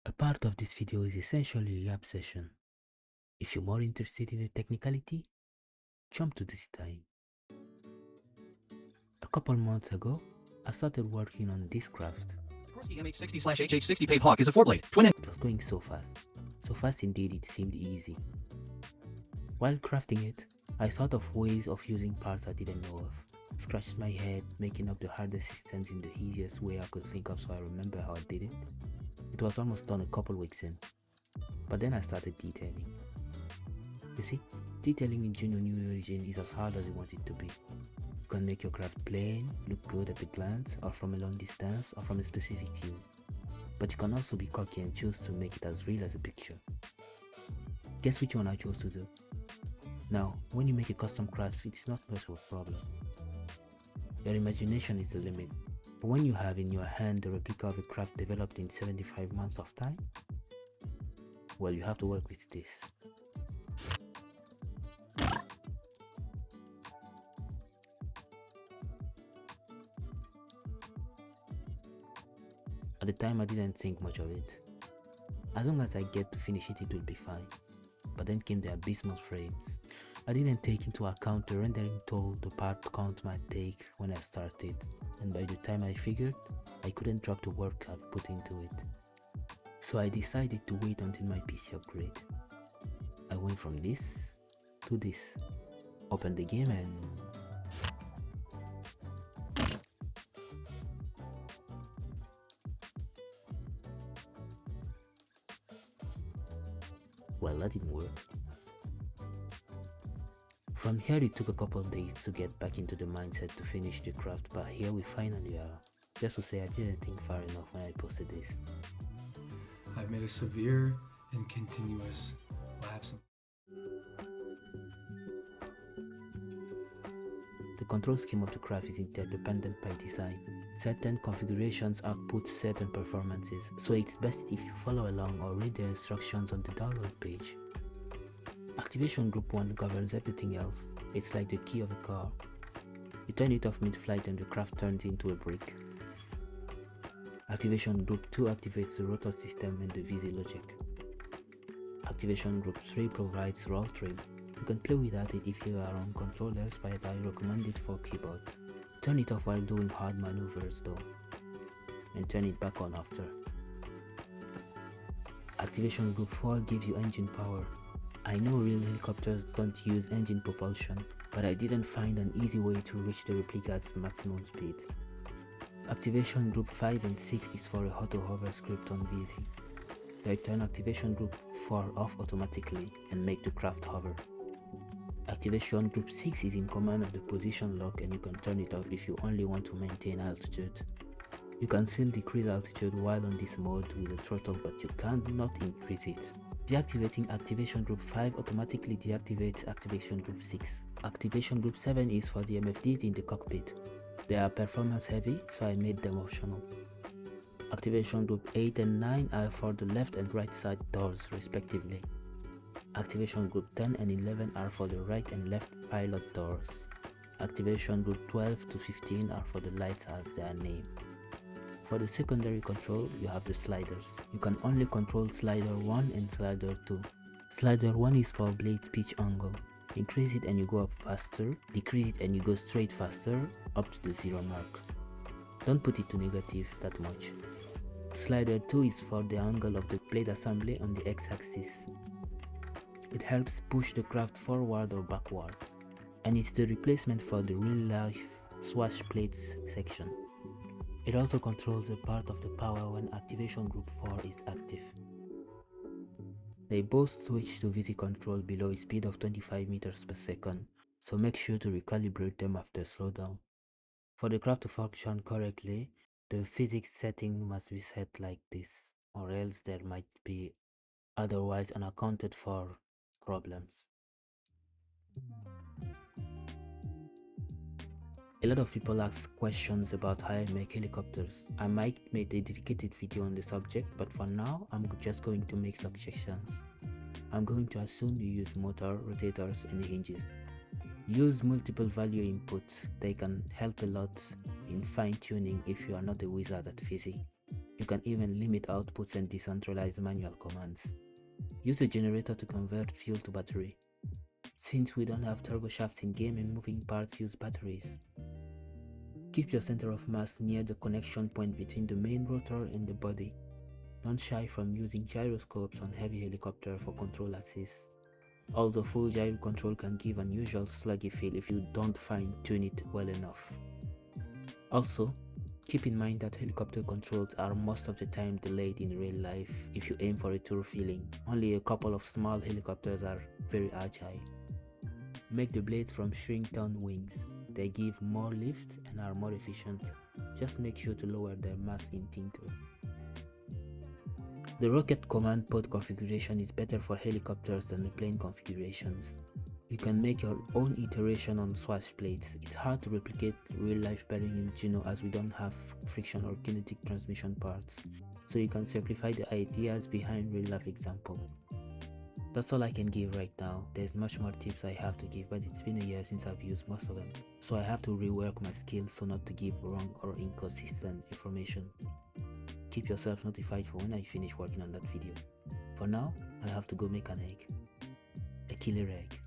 A part of this video is essentially a lab session. If you're more interested in the technicality, jump to this time. A couple months ago, I started working on this craft. MH60/HH60 Pave Hawk is a 4-blade, twin It was going so fast indeed it seemed easy. While crafting it, I thought of ways of using parts I didn't know of. Scratched my head, making up the hardest systems in the easiest way I could think of so I remember how I did it. It was almost done a couple weeks in, but then I started detailing. You see, detailing in JUNO New Origin is as hard as you want it to be. You can make your craft plain, look good at a glance, or from a long distance, or from a specific view. But you can also be cocky and choose to make it as real as a picture. Guess which one I chose to do? Now, when you make a custom craft, it's not much of a problem. Your imagination is the limit, but when you have in your hand the replica of a craft developed in 75 months of time, well, you have to work with this. At the time, I didn't think much of it. As long as I get to finish it, it will be fine. But then came the abysmal frames. I didn't take into account the rendering toll the part count might take when I started, and by the time I figured, I couldn't drop the work I've put into it. So I decided to wait until my PC upgrade. I went from this to this, opened the game and... well, that didn't work. From here it took a couple days to get back into the mindset to finish the craft, but here we finally are. Just to say, I didn't think far enough when I posted this. I've made a severe and continuous lapse. The control scheme of the craft is interdependent by design. Certain configurations output certain performances, so it's best if you follow along or read the instructions on the download page. Activation group 1 governs everything else. It's like the key of a car. You turn it off mid-flight and the craft turns into a brick. Activation group 2 activates the rotor system and the VZ logic. Activation group 3 provides roll trim. You can play without it if you are on controllers, but I recommend it for keyboards. Turn it off while doing hard maneuvers though, and turn it back on after. Activation group 4 gives you engine power. I know real helicopters don't use engine propulsion, but I didn't find an easy way to reach the replica's maximum speed. Activation group 5 and 6 is for a auto hover script on VZ. They turn activation group 4 off automatically and make the craft hover. Activation group 6 is in command of the position lock and you can turn it off if you only want to maintain altitude. You can still decrease altitude while on this mode with the throttle, but you cannot increase it. Deactivating activation group 5 automatically deactivates activation group 6. Activation group 7 is for the MFDs in the cockpit. They are performance heavy, so I made them optional. Activation group 8 and 9 are for the left and right side doors respectively. Activation group 10 and 11 are for the right and left pilot doors. Activation group 12 to 15 are for the lights as they are named. For the secondary control, you have the sliders. You can only control slider 1 and slider 2. Slider 1 is for blade pitch angle. Increase it and you go up faster, decrease it and you go straight faster, up to the 0 mark. Don't put it to negative that much. Slider 2 is for the angle of the blade assembly on the x-axis. It helps push the craft forward or backwards, and it's the replacement for the real-life swash plates section. It also controls a part of the power when activation group 4 is active. They both switch to VZ control below a speed of 25 meters per second, so make sure to recalibrate them after slowdown. For the craft to function correctly, the physics setting must be set like this, or else there might be otherwise unaccounted for problems. A lot of people ask questions about how I make helicopters. I might make a dedicated video on the subject, but for now, I'm just going to make suggestions. I'm going to assume you use motor, rotators, and hinges. Use multiple value inputs. They can help a lot in fine-tuning if you are not a wizard at physics. You can even limit outputs and decentralize manual commands. Use a generator to convert fuel to battery. Since we don't have turbo shafts in game and moving parts use batteries. Keep your center of mass near the connection point between the main rotor and the body. Don't shy from using gyroscopes on heavy helicopter for control assist. Although full gyro control can give unusual sluggy feel if you don't fine-tune it well enough. Also, keep in mind that helicopter controls are most of the time delayed in real life if you aim for a tour feeling. Only a couple of small helicopters are very agile. Make the blades from shrink-down wings. They give more lift and are more efficient. Just make sure to lower their mass in Tinker. The rocket command pod configuration is better for helicopters than the plane configurations. You can make your own iteration on swash plates. It's hard to replicate real-life bearing in JUNO as we don't have friction or kinetic transmission parts, so you can simplify the ideas behind real-life example. That's all I can give right now. There's much more tips I have to give, but it's been a year since I've used most of them, so I have to rework my skills so not to give wrong or inconsistent information. Keep yourself notified for when I finish working on that video. For now, I have to go make an egg. A killer egg.